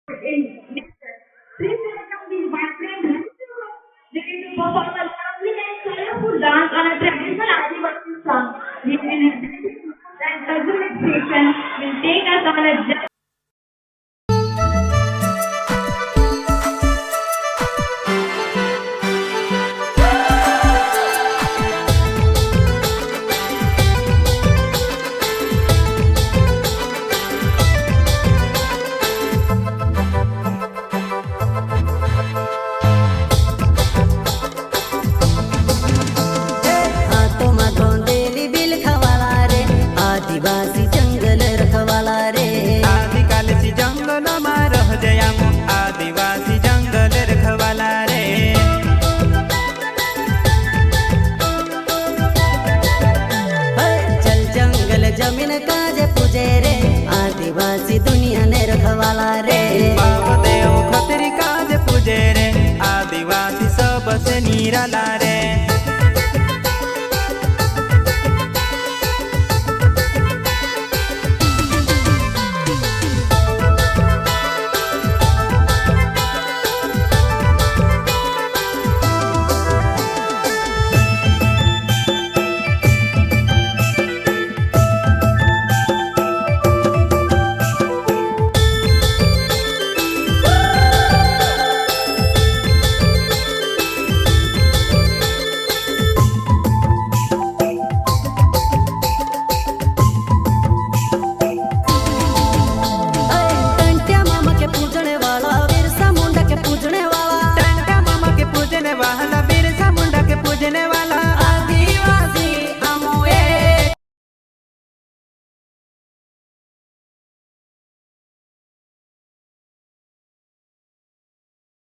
in nature. Please welcome my friend Ranju, ready to perform a lovely and colorful dance on a traditional Adivasi song. We will and cultural expression will take us on a journey. आदिवासी जंगल रखवाला रे आदिकालसी जंगल में रह जयामो आदिवासी जंगल रखवाला रे चल जंगल जमीन काज पूजे रे आदिवासी दुनिया ने रखवाला रे बाप देव खतरी काज पूजे रे आदिवासी सबसे निराला रे।